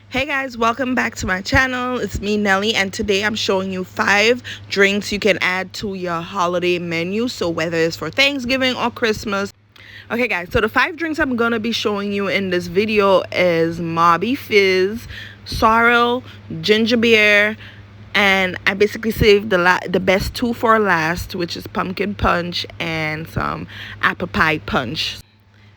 Hey guys, welcome back to my channel. It's me, Nelly, and today I'm showing you 5 drinks you can add to your holiday menu, so whether it's for Thanksgiving or Christmas. Okay guys, so the 5 drinks I'm gonna be showing you in this video is Mauby fizz, Sorrel, ginger beer, and I basically saved the best 2 for last, which is pumpkin punch and some apple pie punch.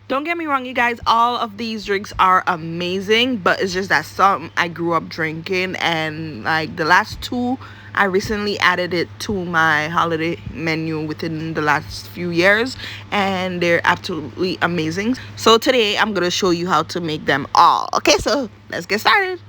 Don't get me wrong, you guys, all of these drinks are amazing, but it's just that some I grew up drinking, and like the last 2 I recently added it to my holiday menu within the last few years, and they're absolutely amazing. So today I'm gonna show you how to make them all. Okay, so let's get started.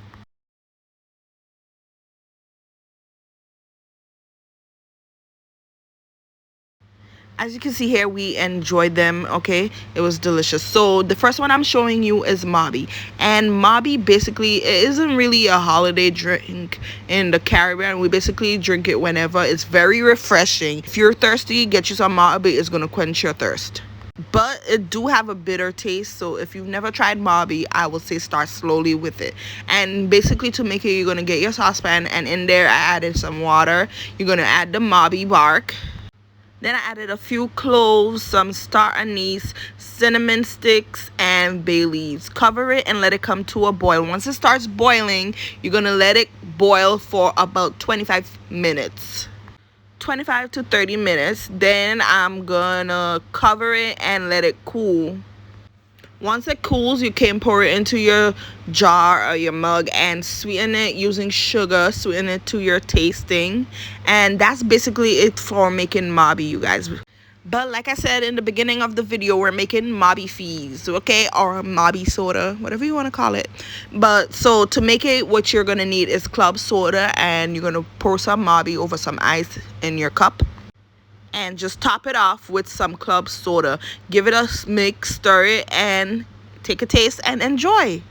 As you can see here, we enjoyed them. Okay, it was delicious. So the first one I'm showing you is Mauby, and Mauby basically it isn't really a holiday drink in the Caribbean. We basically drink it whenever. It's very refreshing. If you're thirsty, get you some Mauby. It's gonna quench your thirst, but it do have a bitter taste. So if you've never tried Mauby, I would say start slowly with it. And basically to make it, you're gonna get your saucepan, and in there I added some water. You're gonna add the Mauby bark. Then I added a few cloves, some star anise, cinnamon sticks, and bay leaves. Cover it and let it come to a boil. Once it starts boiling, you're going to let it boil for about 25 minutes. 25 to 30 minutes. Then I'm going to cover it and let it cool. Once it cools, you can pour it into your jar or your mug and sweeten it using sugar. Sweeten it to your tasting. And that's basically it for making Mauby, you guys. But like I said in the beginning of the video, we're making Mauby fizz, okay? Or Mauby soda, whatever you want to call it. But so to make it, what you're going to need is club soda. And you're going to pour some Mauby over some ice in your cup. And just top it off with some club soda. Give it a mix, stir it, and take a taste and enjoy.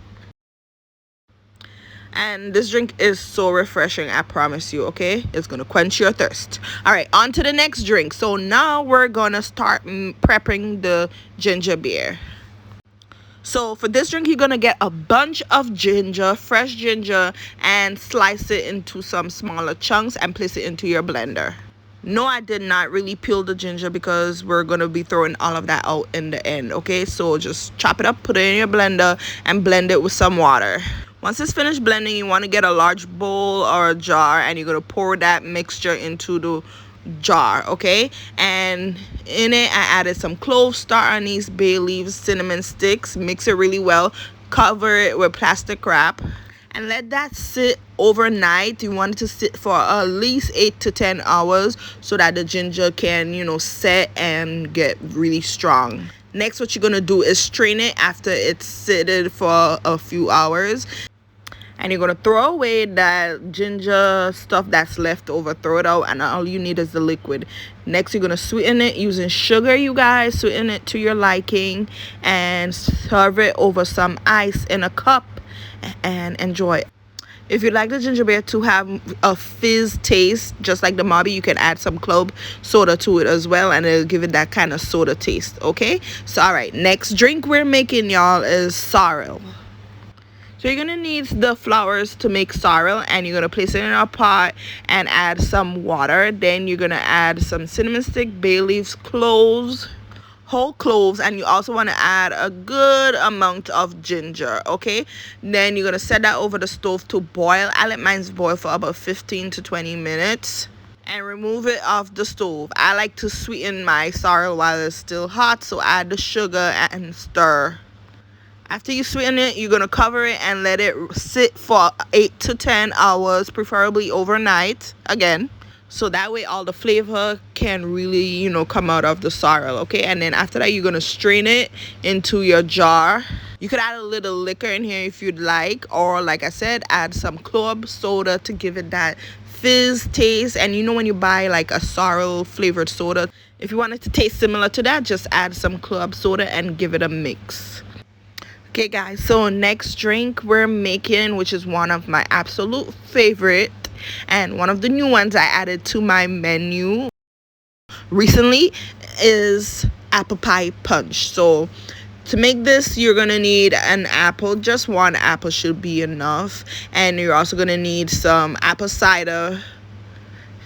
And this drink is so refreshing, I promise you, okay? It's gonna quench your thirst. All right, on to the next drink. So now we're gonna start prepping the ginger beer. So for this drink, you're gonna get a bunch of ginger, fresh ginger, and slice it into some smaller chunks and place it into your blender. No, I did not really peel the ginger because we're going to be throwing all of that out in the end, okay? So just chop it up, put it in your blender, and blend it with some water. Once it's finished blending, you want to get a large bowl or a jar, and you're going to pour that mixture into the jar, okay? And in it, I added some cloves, star anise, bay leaves, cinnamon sticks. Mix it really well. Cover it with plastic wrap. And let that sit overnight. You want it to sit for at least 8 to 10 hours so that the ginger can, set and get really strong. Next, what you're going to do is strain it after it's sitting for a few hours. And you're going to throw away that ginger stuff that's left over. Throw it out, and all you need is the liquid. Next, you're going to sweeten it using sugar, you guys. Sweeten it to your liking and serve it over some ice in a cup and enjoy. If you'd like the ginger beer to have a fizz taste just like the Mauby, you can add some club soda to it as well, and it'll give it that kind of soda taste, okay? So all right, next drink we're making, y'all, is sorrel. So you're gonna need the flowers to make sorrel, and you're gonna place it in a pot and add some water. Then you're gonna add some cinnamon stick, bay leaves, cloves, whole cloves, and you also want to add a good amount of ginger, okay? Then you're going to set that over the stove to boil. I let mine boil for about 15 to 20 minutes and remove it off the stove. I like to sweeten my sorrel while it's still hot, so add the sugar and stir. After you sweeten it, you're going to cover it and let it sit for 8 to 10 hours, preferably overnight again. So that way all the flavor can really, come out of the sorrel, okay? And then after that, you're going to strain it into your jar. You could add a little liquor in here if you'd like. Or like I said, add some club soda to give it that fizz taste. And when you buy like a sorrel flavored soda, if you want it to taste similar to that, just add some club soda and give it a mix. Okay, guys, so next drink we're making, which is one of my absolute favorite and one of the new ones I added to my menu recently, is Applie Pie Punch. So To make this, you're gonna need an apple. Just one apple should be enough. And you're also gonna need some apple cider,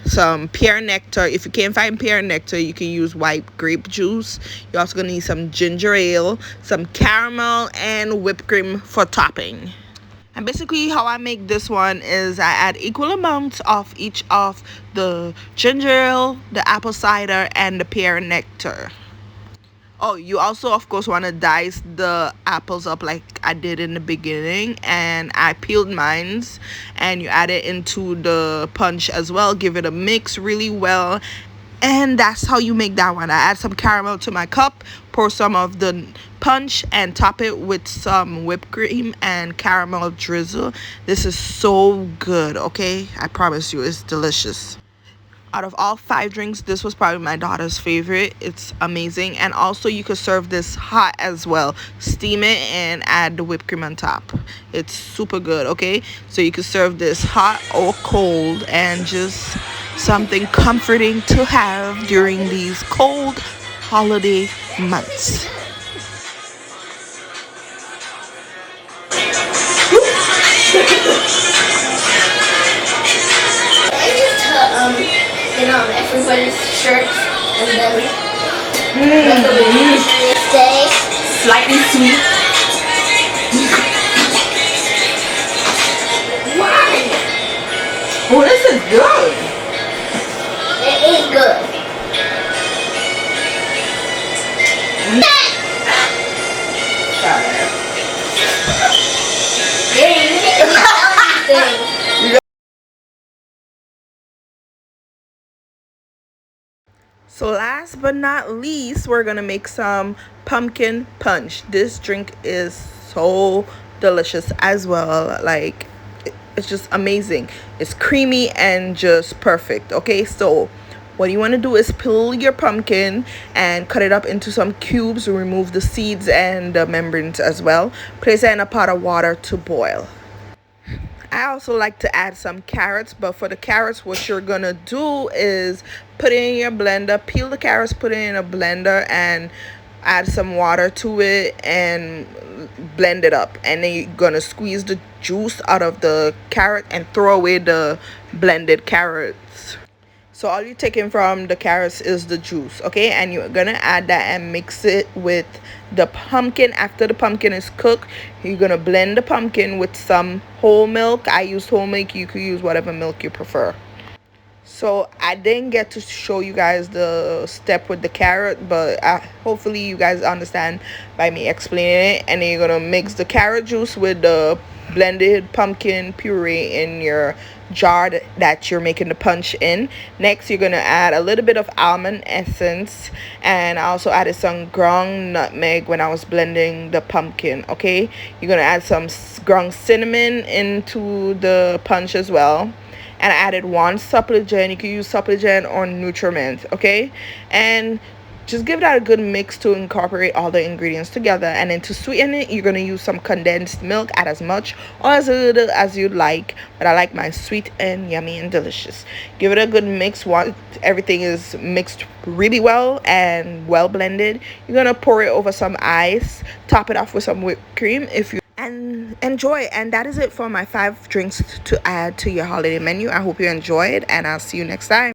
some pear nectar. If you can't find pear nectar, you can use white grape juice. You're also gonna need some ginger ale, some caramel, and whipped cream for topping. And basically how I make this one is I add equal amounts of each of the ginger ale, the apple cider, and the pear nectar. Oh, you also of course want to dice the apples up like I did in the beginning, and I peeled mines, and you add it into the punch as well. Give it a mix really well, and that's how you make that one. I add some caramel to my cup, pour some of the punch, and top it with some whipped cream and caramel drizzle. This is so good, okay? I promise you, it's delicious. Out of all 5 drinks, this was probably my daughter's favorite. It's amazing. And also you could serve this hot as well. Steam it and add the whipped cream on top. It's super good, okay? So you could serve this hot or cold, and just something comforting to have during these cold holiday months. Get on everybody's shirts, and then let the stay slightly sweet. Why? Oh, this is good. It is good. Dang, you can't tell anything. So last but not least, we're gonna make some pumpkin punch. This drink is so delicious as well. Like, it's just amazing. It's creamy and just perfect. Okay, so what you want to do is peel your pumpkin and cut it up into some cubes. Remove the seeds and the membranes as well. Place it in a pot of water to boil. I also like to add some carrots, but for the carrots, what you're gonna do is put it in your blender, peel the carrots, put it in a blender, and add some water to it and blend it up. And then you're gonna squeeze the juice out of the carrot and throw away the blended carrots. So all you're taking from the carrots is the juice, okay? And you're gonna add that and mix it with the pumpkin. After the pumpkin is cooked, you're gonna blend the pumpkin with some whole milk. I use whole milk. You could use whatever milk you prefer. So I didn't get to show you guys the step with the carrot, but hopefully you guys understand by me explaining it. And then you're gonna mix the carrot juice with the blended pumpkin puree in your jar that you're making the punch in. Next, you're gonna add a little bit of almond essence, and I also added some ground nutmeg when I was blending the pumpkin. Okay, you're gonna add some ground cinnamon into the punch as well, and I added 1 supligen. You can use supligen or nutrament, okay? And just give that a good mix to incorporate all the ingredients together. And then to sweeten it, you're going to use some condensed milk. Add as much or as little as you like, but I like mine sweet and yummy and delicious. Give it a good mix. Once everything is mixed really well and well blended, you're going to pour it over some ice, top it off with some whipped cream and enjoy. And that is it for my 5 drinks to add to your holiday menu. I hope you enjoyed, and I'll see you next time.